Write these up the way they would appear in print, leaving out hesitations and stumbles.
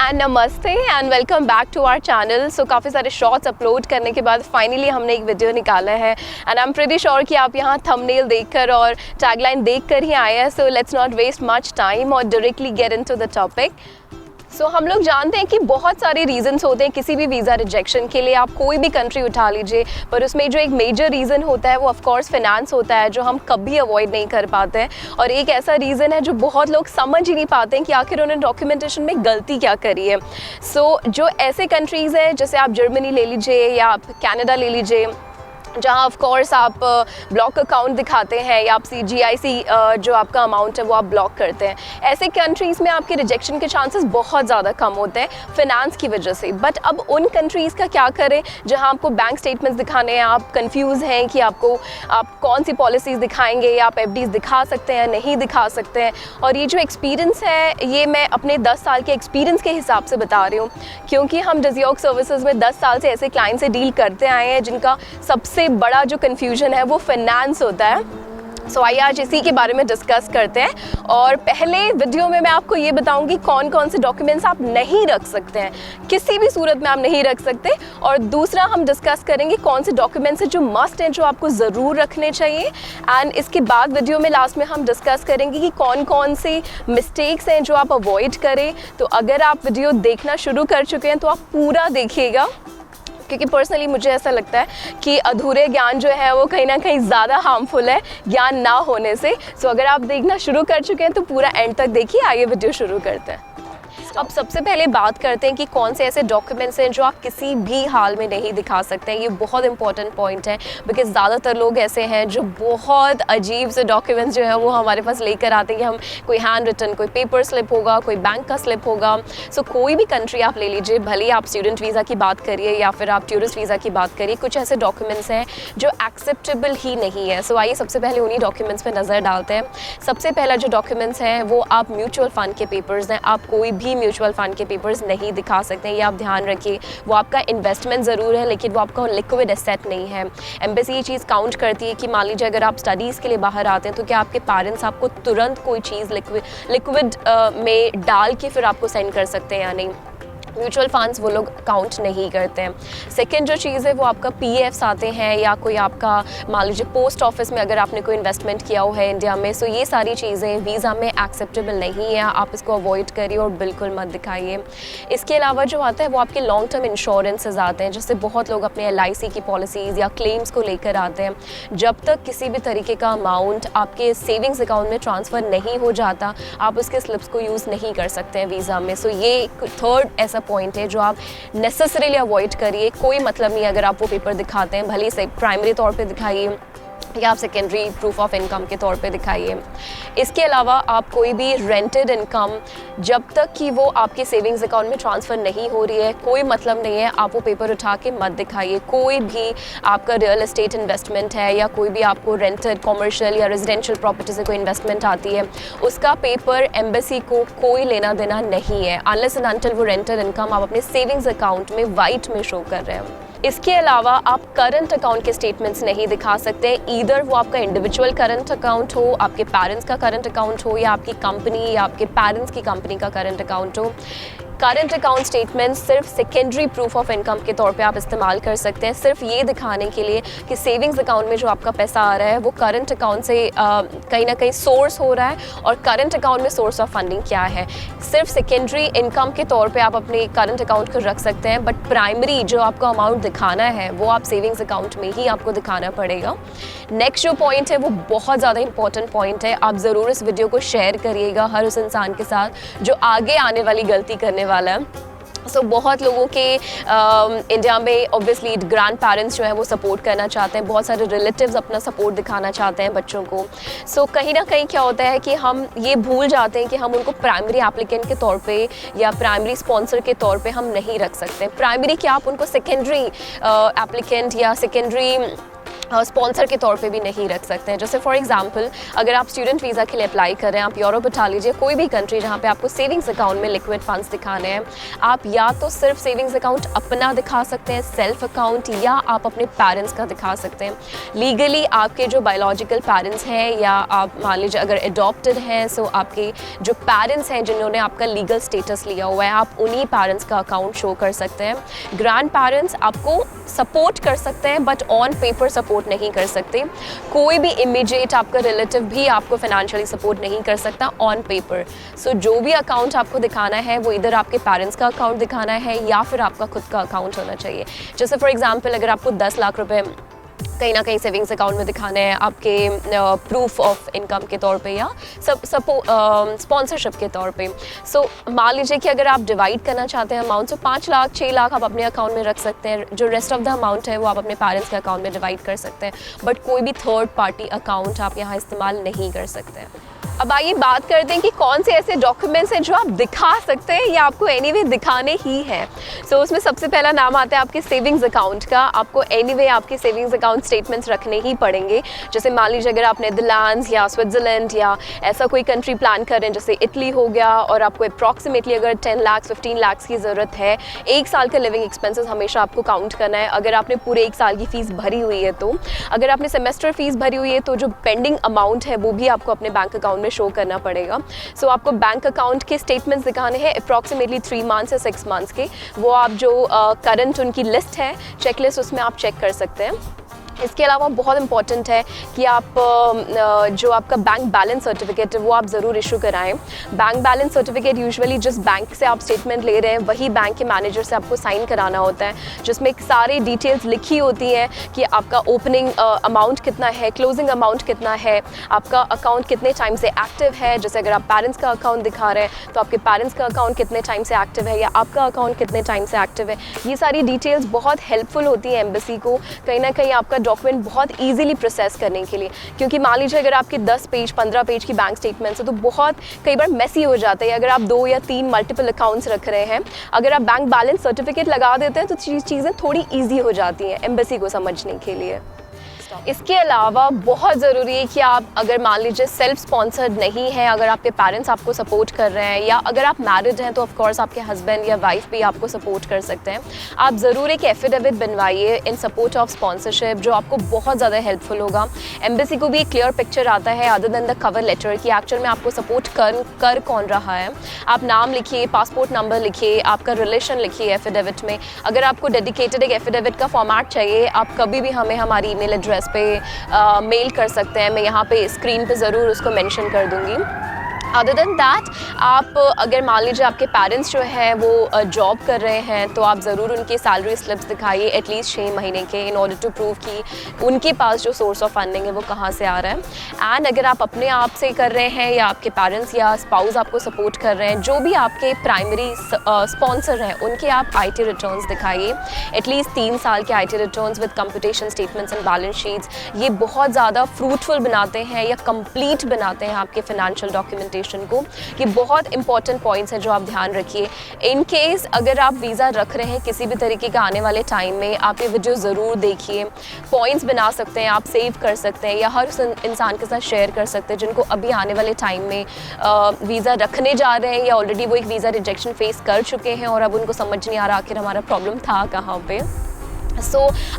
And नमस्ते and welcome back to our channel. So काफ़ी सारे शॉर्ट्स अपलोड करने के बाद फाइनली हमने एक वीडियो निकाला है and I am pretty sure कि आप यहाँ थंबनेल देखकर और टैगलाइन देखकर ही आए हैं। So let's not waste much time और directly get into the topic. So हम लोग जानते हैं कि बहुत सारे रीज़न्स होते हैं किसी भी वीज़ा रिजेक्शन के लिए। आप कोई भी कंट्री उठा लीजिए, पर उसमें जो एक मेजर रीज़न होता है वो ऑफ कोर्स फाइनेंस होता है, जो हम कभी अवॉइड नहीं कर पाते हैं। और एक ऐसा रीज़न है जो बहुत लोग समझ ही नहीं पाते हैं कि आखिर उन्होंने डॉक्यूमेंटेशन में गलती क्या करी है। सो जो ऐसे कंट्रीज़ हैं, जैसे आप जर्मनी ले लीजिए या आप कनाडा ले लीजिए, जहाँ ऑफ कोर्स आप ब्लॉक अकाउंट दिखाते हैं या आप GIC जो आपका अमाउंट है वो आप ब्लॉक करते हैं, ऐसे कंट्रीज़ में आपके रिजेक्शन के चांसेस बहुत ज़्यादा कम होते हैं फाइनेंस की वजह से। बट अब उन कंट्रीज़ का क्या करें जहाँ आपको बैंक स्टेटमेंट्स दिखाने हैं, आप कंफ्यूज हैं कि आप कौन सी पॉलिसीज़ दिखाएंगे या आप FDs दिखा सकते हैं नहीं दिखा सकते हैं। और ये जो एक्सपीरियंस है ये मैं अपने 10 साल के एक्सपीरियंस के हिसाब से बता रही हूँ, क्योंकि हम डिजियोक सर्विसेज में 10 साल से ऐसे क्लाइंट से डील करते आए हैं जिनका सबसे बड़ा जो कन्फ्यूजन है वो फाइनेंस होता है। सो आइए आज इसी के बारे में डिस्कस करते हैं। और पहले वीडियो में मैं आपको ये बताऊंगी कौन कौन से डॉक्यूमेंट्स आप नहीं रख सकते हैं, किसी भी सूरत में आप नहीं रख सकते। और दूसरा हम डिस्कस करेंगे कौन से डॉक्यूमेंट्स हैं जो मस्ट हैं, जो आपको ज़रूर रखने चाहिए। एंड इसके बाद वीडियो में लास्ट में हम डिस्कस करेंगे कि कौन कौन से मिस्टेक्स हैं जो आप अवॉइड करें। तो अगर आप वीडियो देखना शुरू कर चुके हैं तो आप पूरा देखिएगा, क्योंकि पर्सनली मुझे ऐसा लगता है कि अधूरे ज्ञान जो है वो कहीं ना कहीं ज़्यादा हार्मफुल है ज्ञान ना होने से। सो अगर आप देखना शुरू कर चुके हैं तो पूरा एंड तक देखिए। आइए वीडियो शुरू करते हैं। अब सबसे पहले बात करते हैं कि कौन से ऐसे डॉक्यूमेंट्स हैं जो आप किसी भी हाल में नहीं दिखा सकते हैं। ये बहुत इंपॉर्टेंट पॉइंट है, बिकॉज ज़्यादातर लोग ऐसे हैं जो बहुत अजीब से डॉक्यूमेंट्स जो है वो हमारे पास लेकर आते हैं कि हम कोई हैंड रिटन, कोई पेपर स्लिप होगा, कोई बैंक का स्लिप होगा। सो कोई भी कंट्री आप ले लीजिए, भले ही आप स्टूडेंट वीज़ा की बात करिए या फिर आप टूरिस्ट वीज़ा की बात करिए, कुछ ऐसे डॉक्यूमेंट्स हैं जो एक्सेप्टेबल ही नहीं है। सो आइए सबसे पहले उन्हीं डॉक्यूमेंट्स पर नज़र डालते हैं। सबसे पहला जो डॉक्यूमेंट्स हैं वो आप म्यूचुअल फ़ंड के पेपर्स हैं। आप कोई भी म्यूचुअल फ़ंड के पेपर्स नहीं दिखा सकते हैं, ये आप ध्यान रखिए। वो आपका इन्वेस्टमेंट ज़रूर है लेकिन वो आपका लिक्विड एसेट नहीं है। एम्बेसी ये चीज़ काउंट करती है कि मान लीजिए अगर आप स्टडीज़ के लिए बाहर आते हैं तो क्या आपके पेरेंट्स आपको तुरंत कोई चीज़ लिक्विड में डाल के फिर आपको सेंड कर सकते हैं या नहीं। म्यूचुअल फंड्स वो लोग काउंट नहीं करते हैं। सेकंड जो चीज़ है वो आपका PFs आते हैं या कोई आपका मान लीजिए पोस्ट ऑफिस में अगर आपने कोई इन्वेस्टमेंट किया हो है इंडिया में। सो ये सारी चीज़ें वीज़ा में एक्सेप्टेबल नहीं है, आप इसको अवॉइड करिए और बिल्कुल मत दिखाइए। इसके अलावा जो आता है वो आपके लॉन्ग टर्म इंश्योरेंसेज आते हैं, जिससे बहुत लोग अपने LIC की पॉलिसीज़ या क्लेम्स को लेकर आते हैं। जब तक किसी भी तरीके का अमाउंट आपके सेविंग्स अकाउंट में ट्रांसफ़र नहीं हो जाता, आप उसके स्लिप्स को यूज़ नहीं कर सकते हैं वीज़ा में। सो ये थर्ड ऐसा पॉइंट है जो आप नेसेसरीली अवॉइड करिए। कोई मतलब नहीं अगर आप वो पेपर दिखाते हैं, भले से प्राइमरी तौर पे दिखाइए या आप सेकेंडरी प्रूफ ऑफ इनकम के तौर पे दिखाइए। इसके अलावा आप कोई भी रेंटेड इनकम जब तक कि वो आपके सेविंग्स अकाउंट में ट्रांसफ़र नहीं हो रही है, कोई मतलब नहीं है आप वो पेपर उठा के मत दिखाइए। कोई भी आपका रियल एस्टेट इन्वेस्टमेंट है या कोई भी आपको रेंटेड कॉमर्शियल या रेजिडेंशियल प्रॉपर्टी से कोई इन्वेस्टमेंट आती है, उसका पेपर एम्बेसी को कोई लेना देना नहीं है अनलेस एंड अनटिल वो रेंटेड इनकम आप अपने सेविंग्स अकाउंट में वाइट में शो कर रहे हैं। इसके अलावा आप करंट अकाउंट के स्टेटमेंट्स नहीं दिखा सकते, ईदर वो आपका इंडिविजुअल करंट अकाउंट हो, आपके पेरेंट्स का करंट अकाउंट हो या आपकी कंपनी या आपके पेरेंट्स की कंपनी का करंट अकाउंट हो। करंट अकाउंट स्टेटमेंट सिर्फ सेकेंडरी प्रूफ ऑफ इनकम के तौर पे आप इस्तेमाल कर सकते हैं, सिर्फ ये दिखाने के लिए कि सेविंग्स अकाउंट में जो आपका पैसा आ रहा है वो करंट अकाउंट से कहीं ना कहीं सोर्स हो रहा है और करंट अकाउंट में सोर्स ऑफ फंडिंग क्या है। सिर्फ सेकेंडरी इनकम के तौर पे आप अपने करंट अकाउंट को रख सकते हैं, बट प्राइमरी जो आपको अमाउंट दिखाना है वो आप सेविंग्स अकाउंट में ही आपको दिखाना पड़ेगा। नेक्स्ट जो पॉइंट है वो बहुत ज़्यादा इंपॉर्टेंट पॉइंट है, आप ज़रूर इस वीडियो को शेयर करिएगा हर उस इंसान के साथ जो आगे आने वाली गलती करने वाला है। सो बहुत लोगों के इंडिया में ऑब्वियसली ग्रैंड पेरेंट्स जो है वो सपोर्ट करना चाहते हैं, बहुत सारे रिलेटिव्स अपना सपोर्ट दिखाना चाहते हैं बच्चों को। सो कहीं ना कहीं क्या होता है कि हम ये भूल जाते हैं कि हम उनको प्राइमरी एप्लीकेंट के तौर पे या प्राइमरी स्पॉन्सर के तौर पे हम नहीं रख सकते। प्राइमरी क्या, आप उनको सेकेंडरी एप्लीकेंट या सेकेंडरी स्पॉन्सर के तौर पे भी नहीं रख सकते हैं। जैसे फॉर एग्जांपल अगर आप स्टूडेंट वीज़ा के लिए अप्लाई कर रहे हैं, आप यूरोप उठा लीजिए, कोई भी कंट्री जहाँ पे आपको सेविंग्स अकाउंट में लिक्विड फंड्स दिखाने हैं, आप या तो सिर्फ सेविंग्स अकाउंट अपना दिखा सकते हैं सेल्फ अकाउंट, या आप अपने पेरेंट्स का दिखा सकते हैं। लीगली आपके जो बायोलॉजिकल पेरेंट्स हैं या आप मान लीजिए अगर एडॉप्टेड हैं, सो आपके जो पेरेंट्स हैं जिन्होंने आपका लीगल स्टेटस लिया हुआ है, आप उन्हीं पेरेंट्स का अकाउंट शो कर सकते हैं। ग्रैंड पेरेंट्स आपको सपोर्ट कर सकते हैं बट ऑन पेपर सपोर्ट नहीं कर सकते। कोई भी इमीडिएट आपका रिलेटिव भी आपको फाइनेंशियली सपोर्ट नहीं कर सकता ऑन पेपर। सो जो भी अकाउंट आपको दिखाना है वो इधर आपके पेरेंट्स का अकाउंट दिखाना है या फिर आपका खुद का अकाउंट होना चाहिए। जैसे फॉर एग्जांपल अगर आपको 10 लाख रुपए कहीं ना कहीं सेविंग्स अकाउंट में दिखाने हैं आपके प्रूफ ऑफ इनकम के तौर पे या स्पॉन्सरशिप के तौर पे, सो मान लीजिए कि अगर आप डिवाइड करना चाहते हैं अमाउंट, तो 5 लाख 6 लाख आप अपने अकाउंट में रख सकते हैं, जो रेस्ट ऑफ द अमाउंट है वो आप अपने पेरेंट्स के अकाउंट में डिवाइड कर सकते हैं, बट कोई भी थर्ड पार्टी अकाउंट आप यहाँ इस्तेमाल नहीं कर सकते हैं। अब आइए बात करते हैं कि कौन से ऐसे डॉक्यूमेंट्स हैं जो आप दिखा सकते हैं या आपको एनीवे दिखाने ही हैं। सो उसमें सबसे पहला नाम आता है आपके सेविंग्स अकाउंट का। आपको एनीवे आपके सेविंग्स अकाउंट स्टेटमेंट्स रखने ही पड़ेंगे। जैसे मान लीजिए अगर आप नेदरलैंड्स या स्विट्ज़रलैंड या ऐसा कोई कंट्री प्लान कर रहे हैं जैसे इटली हो गया, और आपको अप्रॉक्सीमेटली अगर 10 लाख 15 लाख की ज़रूरत है, 1 साल का लिविंग एक्सपेंसेस हमेशा आपको काउंट करना है। अगर आपने पूरे 1 साल की फ़ीस भरी हुई है, तो अगर आपने सेमेस्टर फ़ीस भरी हुई है तो जो पेंडिंग अमाउंट है वो भी आपको अपने बैंक अकाउंट में शो करना पड़ेगा। सो आपको बैंक अकाउंट के स्टेटमेंट्स दिखाने हैं अप्रॉक्सीमेटली 3 मंथ्स या 6 मंथ्स के। वो आप जो करंट उनकी लिस्ट है, चेक लिस्ट, उसमें आप चेक कर सकते हैं। इसके अलावा बहुत इंपॉर्टेंट है कि आप जो आपका बैंक बैलेंस सर्टिफिकेट है वो आप ज़रूर इशू कराएं। बैंक बैलेंस सर्टिफिकेट यूजुअली जिस बैंक से आप स्टेटमेंट ले रहे हैं वही बैंक के मैनेजर से आपको साइन कराना होता है, जिसमें सारी डिटेल्स लिखी होती हैं कि आपका ओपनिंग अमाउंट कितना है, क्लोजिंग अमाउंट कितना है, आपका अकाउंट कितने टाइम से एक्टिव है। जैसे अगर आप पेरेंट्स का अकाउंट दिखा रहे हैं तो आपके पेरेंट्स का अकाउंट कितने टाइम से एक्टिव है या आपका अकाउंट कितने टाइम से एक्टिव है। ये सारी डिटेल्स बहुत हेल्पफुल होती हैं एम्बेसी को कहीं ना कहीं आपका डॉक्यूमेंट बहुत इजीली प्रोसेस करने के लिए। क्योंकि मान लीजिए अगर आपके 10 पेज 15 पेज की बैंक स्टेटमेंट्स है तो बहुत कई बार मेसी हो जाता है। अगर आप 2 या 3 मल्टीपल अकाउंट्स रख रहे हैं, अगर आप बैंक बैलेंस सर्टिफिकेट लगा देते हैं तो चीज़ें थोड़ी ईजी हो जाती हैं एम्बेसी को समझने के लिए। इसके अलावा बहुत ज़रूरी है कि आप अगर मान लीजिए सेल्फ स्पॉन्सर्ड नहीं है, अगर आपके पेरेंट्स आपको सपोर्ट कर रहे हैं या अगर आप मैरिड हैं तो ऑफ कोर्स आपके हस्बैंड या वाइफ भी आपको सपोर्ट कर सकते हैं। आप ज़रूर एक एफिडेविट बनवाइए इन सपोर्ट ऑफ स्पॉन्सरशिप, जो आपको बहुत ज़्यादा हेल्पफुल होगा। एम्बेसी को भी एक क्लियर पिक्चर आता है other than the cover letter कि एक्चुअल में आपको सपोर्ट कर कौन रहा है। आप नाम लिखिए, पासपोर्ट नंबर लिखिए, आपका रिलेशन लिखिए एफिडेविट में। अगर आपको डेडिकेटेड एक एफिडेविट का फॉर्मेट चाहिए, आप कभी भी हमें हमारी ईमेल एड्रेस पे मेल कर सकते हैं। मैं यहाँ पे स्क्रीन पे ज़रूर उसको मेंशन कर दूँगी। अदर देन दैट, आप अगर मान लीजिए आपके पेरेंट्स जो हैं वो जॉब कर रहे हैं तो आप ज़रूर उनकी सैलरी स्लिप्स दिखाइए एटलीस्ट 6 महीने के, इन ऑर्डर टू प्रूव कि उनके पास जो सोर्स ऑफ फंडिंग है वो कहाँ से आ रहा है। एंड अगर आप अपने आप से कर रहे हैं या आपके पेरेंट्स या स्पाउस आपको सपोर्ट कर रहे हैं, जो भी आपके प्राइमरी स्पॉन्सर हैं उनके आप IT रिटर्न्स दिखाइए, एटलीस्ट 3 साल के IT returns with computation statements and balance sheets. ये बहुत ज़्यादा फ्रूटफुल बनाते हैं या कंप्लीट बनाते हैं आपके फाइनेंशियल डॉक्यूमेंटेशन को। ये बहुत इंपॉर्टेंट पॉइंट्स हैं जो आप ध्यान रखिए। इन केस अगर आप वीज़ा रख रहे हैं किसी भी तरीके का आने वाले टाइम में, आप ये वीडियो ज़रूर देखिए। पॉइंट्स बना सकते हैं, आप सेव कर सकते हैं या हर उस इंसान के साथ शेयर कर सकते हैं जिनको अभी आने वाले टाइम में वीज़ा रखने जा रहे हैं या ऑलरेडी वो एक वीज़ा रिजेक्शन फेस कर चुके हैं और अब उनको समझ नहीं आ रहा आखिर हमारा प्रॉब्लम था कहाँ पे।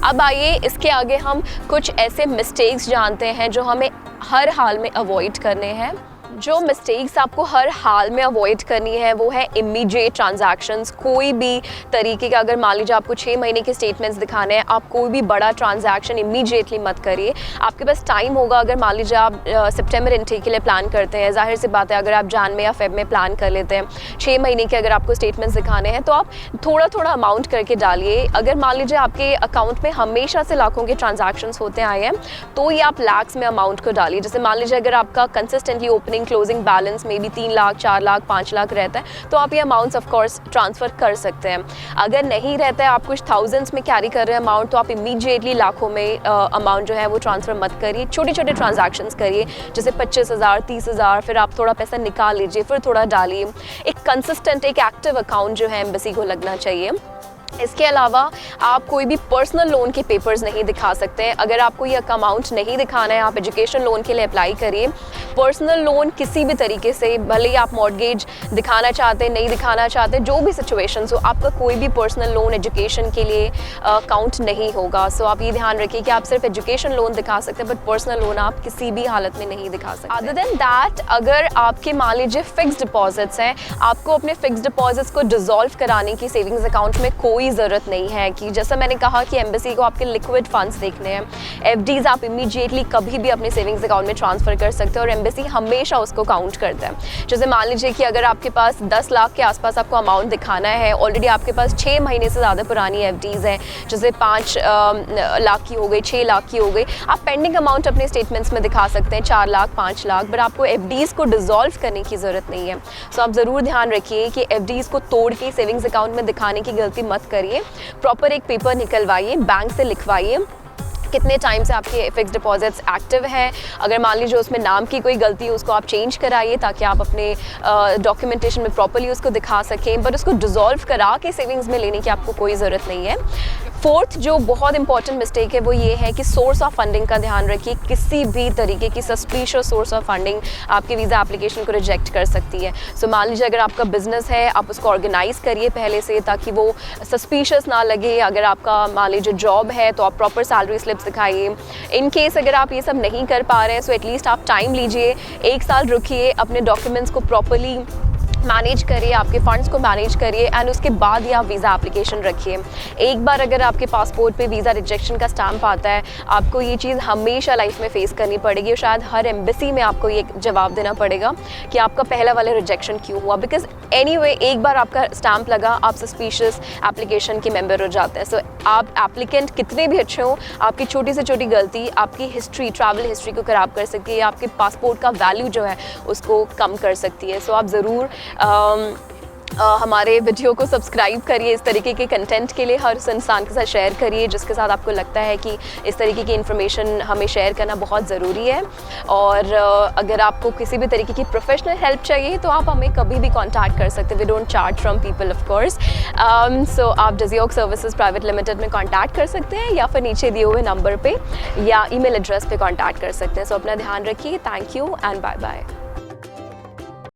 अब आइए इसके आगे हम कुछ ऐसे मिस्टेक्स जानते हैं जो हमें हर हाल में अवॉइड करने हैं। जो मिस्टेक्स आपको हर हाल में अवॉइड करनी है वो है इमीडिएट ट्रांजैक्शंस। कोई भी तरीके का, अगर मान लीजिए आपको 6 महीने के स्टेटमेंट्स दिखाने हैं, आप कोई भी बड़ा ट्रांजैक्शन इमीडिएटली मत करिए। आपके पास टाइम होगा, अगर मान लीजिए आप सितंबर इनटेक के लिए प्लान करते हैं, जाहिर सी बात है अगर आप जान में या फेब में प्लान कर लेते हैं, 6 महीने के अगर आपको स्टेटमेंट्स दिखाने हैं तो आप थोड़ा थोड़ा अमाउंट करके डालिए। अगर मान लीजिए आपके अकाउंट में हमेशा से लाखों के ट्रांजैक्शंस होते आए हैं तो ये आप लैक्स में अमाउंट को डालिए। जैसे मान लीजिए अगर आपका कंसिस्टेंटली ओपनिंग क्लोजिंग बैलेंस में भी 3 लाख 4 लाख 5 लाख रहता है तो आप ये अमाउंट्स ऑफ कोर्स ट्रांसफ़र कर सकते हैं। अगर नहीं रहता है, आप कुछ थाउजेंड्स में कैरी कर रहे हैं अमाउंट, तो आप इमीडिएटली लाखों में अमाउंट जो है वो ट्रांसफ़र मत करिए। छोटे छोटे ट्रांजैक्शंस करिए, जैसे 25,000 30,000, फिर आप थोड़ा पैसा निकाल लीजिए, फिर थोड़ा डालिए। एक कंसिस्टेंट एक एक्टिव अकाउंट जो है एम्बेसी को लगना चाहिए। इसके अलावा आप कोई भी पर्सनल लोन के पेपर्स नहीं दिखा सकते हैं। अगर आपको ये अमाउंट नहीं दिखाना है, आप एजुकेशन लोन के लिए अप्लाई करिए। पर्सनल लोन किसी भी तरीके से, भले ही आप मॉर्गेज दिखाना चाहते हैं, नहीं दिखाना चाहते, जो भी सिचुएशंस हो, आपका कोई भी पर्सनल लोन एजुकेशन के लिए काउंट नहीं होगा। सो आप ये ध्यान रखिए कि आप सिर्फ एजुकेशन लोन दिखा सकते हैं, बट पर्सनल लोन आप किसी भी हालत में नहीं दिखा सकते। अदर देन दैट, अगर आपके मान लीजिए फिक्स्ड डिपॉजिट्स हैं, आपको अपने फिक्स्ड डिपॉजिट्स को डिसॉल्व कराने की सेविंग्स अकाउंट में कोई ज़रूरत नहीं है। कि जैसा मैंने कहा कि एम्बेसी को आपके लिक्विड फंड्स देखने हैं, एफडीज आप इमीडिएटली कभी भी अपने सेविंग्स अकाउंट में ट्रांसफ़र कर सकते हैं और एम्बेसी हमेशा उसको काउंट करता है। जैसे मान लीजिए कि अगर आपके पास 10 लाख के आसपास आपको अमाउंट दिखाना है, ऑलरेडी आपके पास 6 महीने से ज़्यादा पुरानी एफडीज हैं, जैसे 5 लाख की हो गई, 6 लाख की हो गई, आप पेंडिंग अमाउंट अपने स्टेटमेंट्स में दिखा सकते हैं 4 लाख 5 लाख, बट आपको एफडीज़ को डिसॉल्व करने की ज़रूरत नहीं है। सो आप ज़रूर ध्यान रखिए कि एफडीज़ को तोड़ के सेविंग्स अकाउंट में दिखाने की गलती मत करिए। प्रॉपर एक पेपर निकलवाइए, बैंक से लिखवाइए कितने टाइम से आपके फिक्स डिपॉजिट्स एक्टिव हैं। अगर मान लीजिए उसमें नाम की कोई गलती है, उसको आप चेंज कराइए ताकि आप अपने डॉक्यूमेंटेशन में प्रॉपर्ली उसको दिखा सकें, बट उसको डिसॉल्व करा के सेविंग्स में लेने की आपको कोई ज़रूरत नहीं है। फोर्थ जो बहुत इंपॉर्टेंट मिस्टेक है वो ये है कि सोर्स ऑफ फंडिंग का ध्यान रखिए। किसी भी तरीके की सस्पिशियस सोर्स ऑफ फंडिंग आपके वीज़ा एप्लीकेशन को रिजेक्ट कर सकती है। सो मान लीजिए अगर आपका बिजनेस है, आप उसको ऑर्गेनाइज़ करिए पहले से ताकि वो सस्पिशियस ना लगे। अगर आपका मान लीजिए जॉब है तो आप प्रॉपर सैलरी स्लिप्स दिखाइए। इन केस अगर आप ये सब नहीं कर पा रहे हैं, सो एटलीस्ट आप टाइम लीजिए, 1 साल रुकिए, अपने डॉक्यूमेंट्स को प्रॉपरली मैनेज करिए, आपके फंड्स को मैनेज करिए एंड उसके बाद ही आप वीज़ा एप्लीकेशन रखिए। एक बार अगर आपके पासपोर्ट पे वीज़ा रिजेक्शन का स्टैम्प आता है, आपको ये चीज़ हमेशा लाइफ में फेस करनी पड़ेगी और शायद हर एम्बेसी में आपको ये जवाब देना पड़ेगा कि आपका पहला वाला रिजेक्शन क्यों हुआ। बिकॉज एनीवे एक बार आपका स्टैम्प लगा, आप सस्पिशियस एप्लीकेशन के मेंबर हो जाते हैं। सो आप एप्लीकेंट कितने भी अच्छे हों, आपकी छोटी से छोटी गलती आपकी हिस्ट्री, ट्रैवल हिस्ट्री को ख़राब कर सकती है, आपके पासपोर्ट का वैल्यू जो है उसको कम कर सकती है। सो आप ज़रूर हमारे वीडियो को सब्सक्राइब करिए। इस तरीके के कंटेंट के लिए हर उस इंसान के साथ शेयर करिए जिसके साथ आपको लगता है कि इस तरीके की इन्फॉर्मेशन हमें शेयर करना बहुत ज़रूरी है। और अगर आपको किसी भी तरीके की प्रोफेशनल हेल्प चाहिए तो आप हमें कभी भी कांटेक्ट कर सकते हैं। We don't charge from people of course. So आप डिजियोक सर्विसेज प्राइवेट लिमिटेड में कांटेक्ट कर सकते हैं या फिर नीचे दिए हुए नंबर पे या ईमेल एड्रेस पे कांटेक्ट कर सकते हैं। सो अपना ध्यान रखिए। Thank you and bye bye.